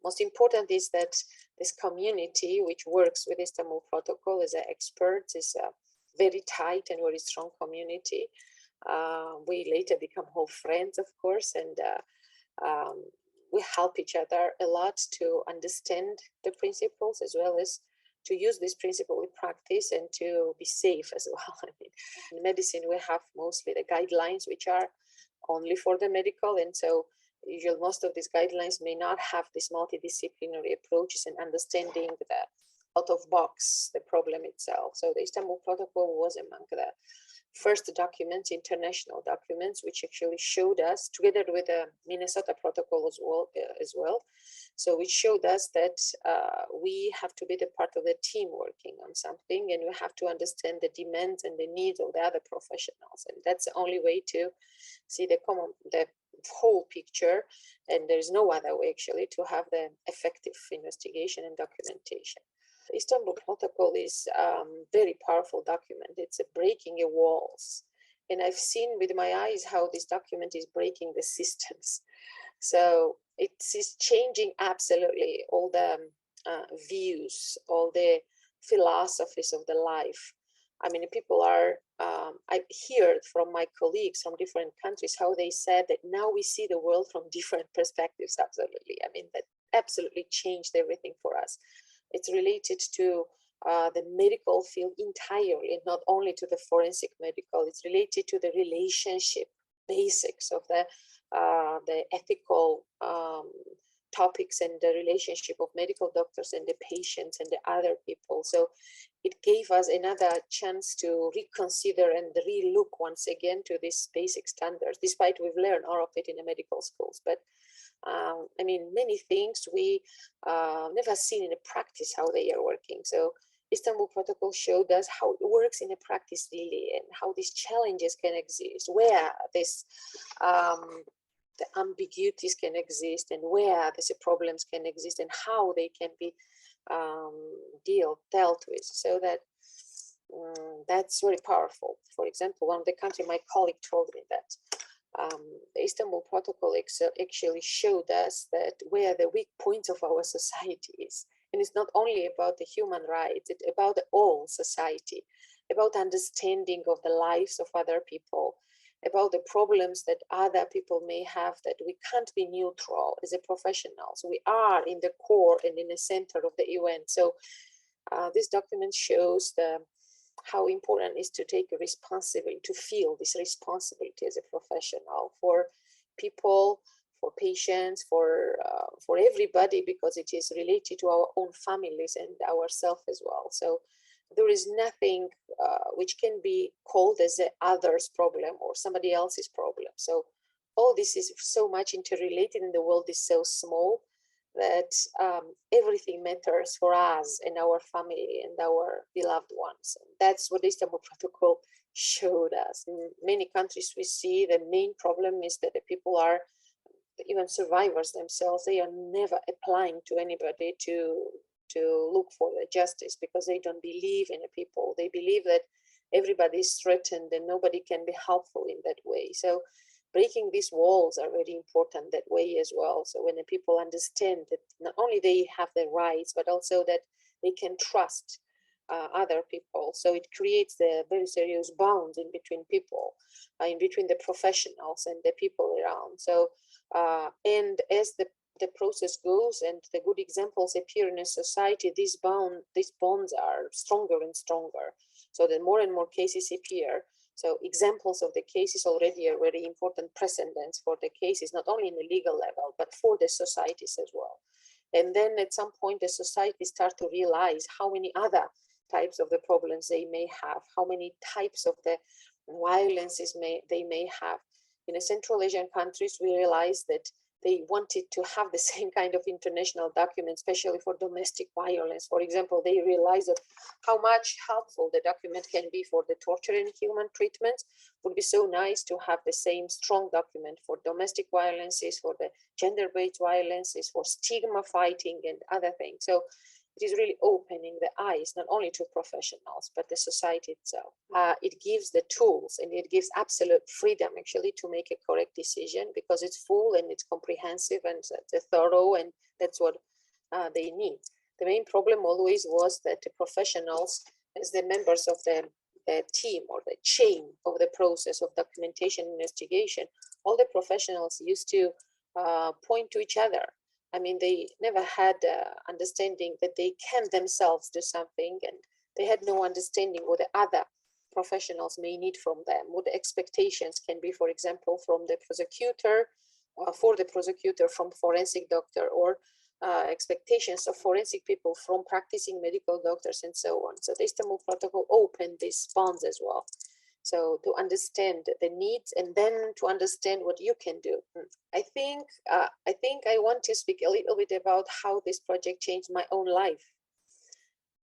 most important is that this community, which works with Istanbul Protocol as experts, is a very tight and very strong community. We later become whole friends, of course, and we help each other a lot to understand the principles, as well as to use this principle in practice and to be safe as well. I mean, in medicine, we have mostly the guidelines, which are only for the medical, and so usually most of these guidelines may not have this multidisciplinary approaches and understanding the out of box the problem itself. So the Istanbul Protocol was among the first documents, international documents, which actually showed us, together with the Minnesota Protocol as well, so which showed us that we have to be the part of the team working on something, and we have to understand the demands and the needs of the other professionals, and that's the only way to see the whole picture, and there's no other way actually to have the effective investigation and documentation. The Istanbul Protocol is a very powerful document. It's a breaking the walls, and I've seen with my eyes how this document is breaking the systems. So it is changing absolutely all the views, all the philosophies of the life. I mean, people are, I heard from my colleagues from different countries how they said that now we see the world from different perspectives, absolutely. I mean, that absolutely changed everything for us. It's related to the medical field entirely, not only to the forensic medical. It's related to the relationship basics of the ethical topics and the relationship of medical doctors and the patients and the other people. So it gave us another chance to reconsider and relook once again to these basic standards, despite we've learned all of it in the medical schools. But I mean, many things we never seen in a practice how they are working. So Istanbul Protocol showed us how it works in a practice really, and how these challenges can exist, where this the ambiguities can exist, and where these problems can exist, and how they can be dealt with. So that that's very powerful. For example, one of the country, my colleague told me that the Istanbul Protocol actually showed us that where the weak points of our society is. And it's not only about the human rights, it's about the whole society, about understanding of the lives of other people, about the problems that other people may have, that we can't be neutral as a professionals. We are in the core and in the center of the event. So this document shows how important it is to take a responsibility, to feel this responsibility as a professional for people, for patients, for everybody, because it is related to our own families and ourselves as well. So there is nothing which can be called as the other's problem or somebody else's problem. So all this is so much interrelated, and the world is so small that everything matters for us and our family and our beloved ones. And that's what the Istanbul Protocol showed us. In many countries we see the main problem is that the people are, even survivors themselves, they are never applying to anybody to look for the justice, because they don't believe in the people. They believe that everybody is threatened and nobody can be helpful in that way. So breaking these walls are very important that way as well. So when the people understand that not only they have their rights, but also that they can trust other people. So it creates the very serious bonds in between people, in between the professionals and the people around. So and as the process goes and the good examples appear in a society, these bonds are stronger and stronger. So the more and more cases appear. So examples of the cases already are very important precedents for the cases, not only in the legal level, but for the societies as well. And then at some point, the society start to realize how many other types of the problems they may have, how many types of the violences they may have. In the Central Asian countries, we realized that they wanted to have the same kind of international document, especially for domestic violence. For example, they realized that how much helpful the document can be for the torture and human treatments. It would be so nice to have the same strong document for domestic violences, for the gender-based violences, for stigma fighting and other things. So it is really opening the eyes, not only to professionals, but the society itself. It gives the tools, and it gives absolute freedom actually to make a correct decision, because it's full and it's comprehensive and it's thorough, and That's what they need. The main problem always was that the professionals, as the members of the team or the chain of the process of documentation investigation, all the professionals used to point to each other. I mean, they never had understanding that they can themselves do something, and they had no understanding what the other professionals may need from them, what the expectations can be, for example, from the prosecutor, for the prosecutor, from forensic doctor, or expectations of forensic people from practicing medical doctors, and so on. So the Istanbul Protocol opened these bonds as well. So to understand the needs and then to understand what you can do. I think I want to speak a little bit about how this project changed my own life.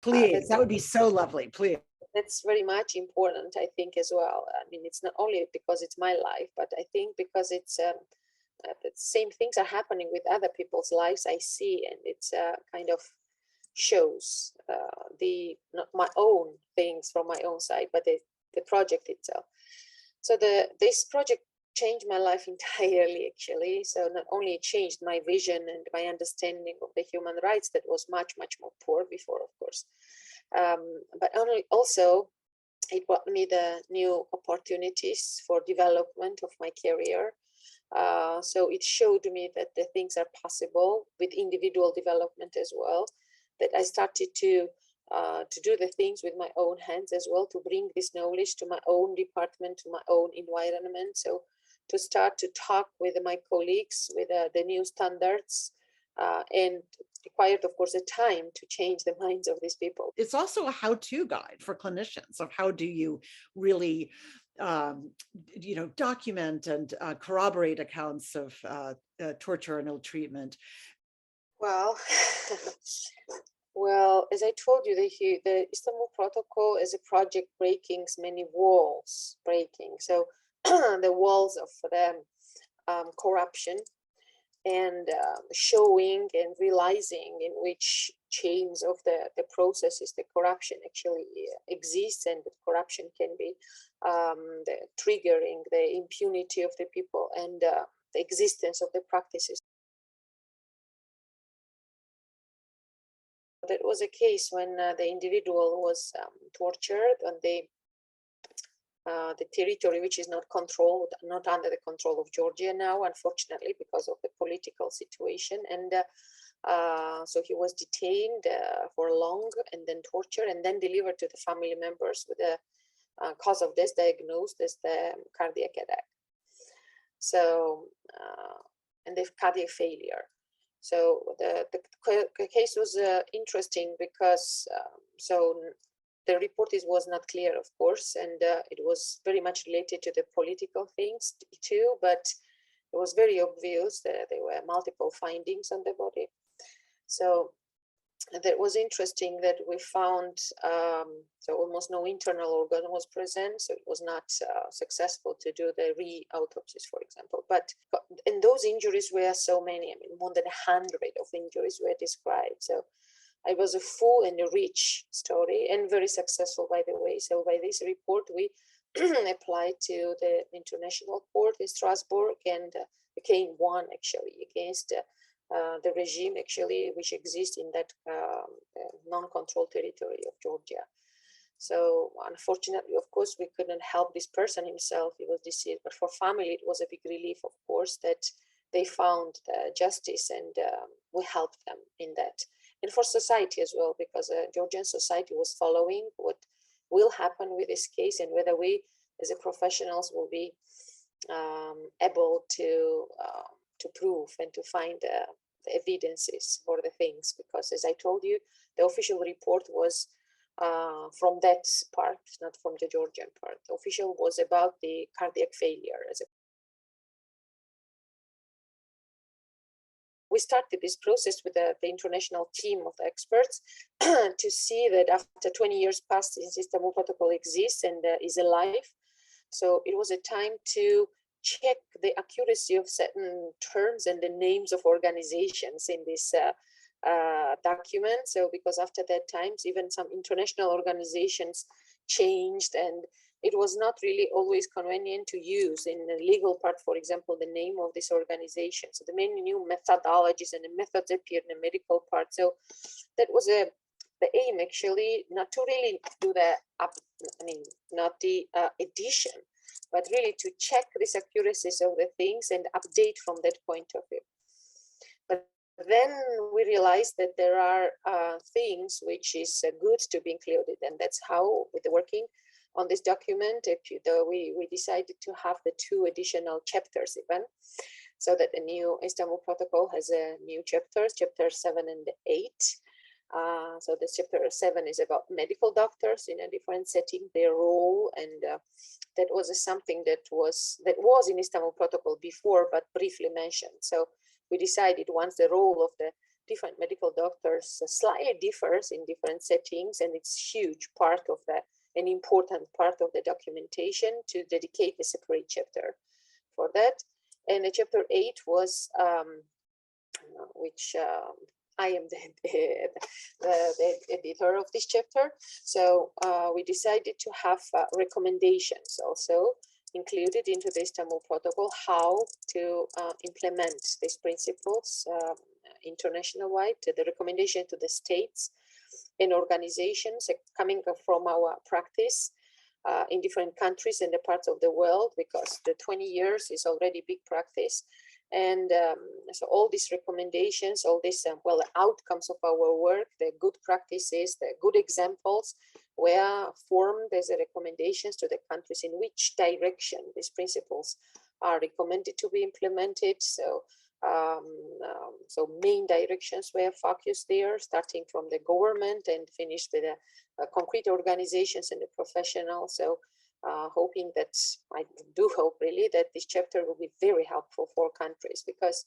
Please, that would be so lovely. Please. That's very much important, I think, as well. I mean, it's not only because it's my life, but I think because it's the same things are happening with other people's lives I see, and it's kind of shows not my own things from my own side, but the project itself. So this project changed my life entirely, actually. So not only it changed my vision and my understanding of the human rights that was much more poor before, of course, but also it brought me the new opportunities for development of my career. So it showed me that the things are possible with individual development as well, that I started to do the things with my own hands as well, to bring this knowledge to my own department, to my own environment. So to start to talk with my colleagues with the new standards, and required, of course, a time to change the minds of these people. It's also a how-to guide for clinicians of how do you really document and corroborate accounts of torture and ill treatment. Well, well, as I told you, the Istanbul Protocol is a project breaking many walls, So the walls of the corruption, and showing and realizing in which chains of the processes the corruption actually exists, and that corruption can be the triggering the impunity of the people and the existence of the practices. That was a case when the individual was tortured on the territory which is not under the control of Georgia now, unfortunately, because of the political situation. And so he was detained for long, and then tortured, and then delivered to the family members with a cause of death diagnosed as the cardiac attack. So, and the cardiac failure. So the case was interesting because so the report was not clear, of course, and it was very much related to the political things too, but it was very obvious that there were multiple findings on the body. So that was interesting that we found so almost no internal organ was present, so it was not successful to do the re-autopsies, for example. And those injuries were so many. I mean, more than 100 of injuries were described. So it was a full and a rich story, and very successful, by the way. So by this report, we applied to the International Court in Strasbourg, and became one actually against the regime actually which exists in that non-controlled territory of Georgia. So unfortunately, of course, we couldn't help this person himself. He was deceased, but for family, it was a big relief, of course, that they found justice, and we helped them in that. And for society as well, because Georgian society was following what will happen with this case, and whether we as a professionals will be able to prove and to find the evidences for the things. Because as I told you, the official report was from that part, not from the Georgian part. The official was about the cardiac failure. We started this process with the international team of experts to see that after 20 years past, this Istanbul Protocol exists and is alive. So it was a time to check the accuracy of certain terms and the names of organizations in this document. So because after that times, even some international organizations changed, and it was not really always convenient to use in the legal part, for example, the name of this organization. So the many new methodologies and the methods appeared in the medical part. So that was the aim, actually, not to really do the not the edition, but really to check these accuracies of the things and update from that point of view. But then we realized that there are things which is good to be included, and that's how, with the working on this document, we decided to have the 2 additional chapters even, so that the new Istanbul Protocol has a new chapters, chapter 7 and 8. So the chapter 7 is about medical doctors in a different setting, their role, and that was something that was in Istanbul Protocol before, but briefly mentioned. So we decided, once the role of the different medical doctors slightly differs in different settings, and it's huge part of an important part of the documentation, to dedicate a separate chapter for that. And the chapter 8 was, which I am the editor of this chapter. So we decided to have recommendations also included into the Istanbul Protocol, how to implement these principles international-wide, the recommendation to the states and organizations coming from our practice in different countries and the parts of the world, because the 20 years is already big practice. And so all these recommendations, all these the outcomes of our work, the good practices, the good examples, were formed as a recommendations to the countries in which direction these principles are recommended to be implemented. So so main directions were focused there, starting from the government and finished with the concrete organizations and the professionals. So hoping that, I do hope really, that this chapter will be very helpful for countries, because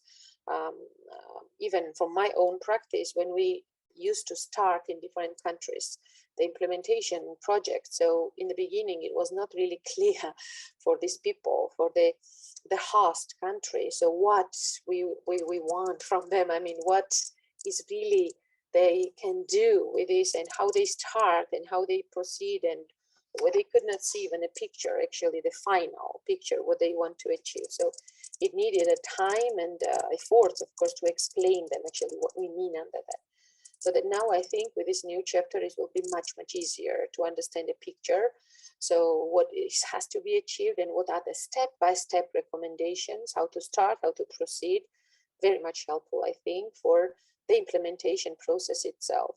even from my own practice, when we used to start in different countries the implementation project, so in the beginning it was not really clear for these people, for the host country, so what we want from them. I mean, what is really they can do with this, and how they start and how they proceed, and where they could not see even a picture, actually the final picture, what they want to achieve. So it needed a time and efforts, of course, to explain them actually what we mean under that. So that now I think with this new chapter, it will be much, much easier to understand the picture. So what has to be achieved, and what are the step-by-step recommendations, how to start, how to proceed. Very much helpful, I think, for the implementation process itself.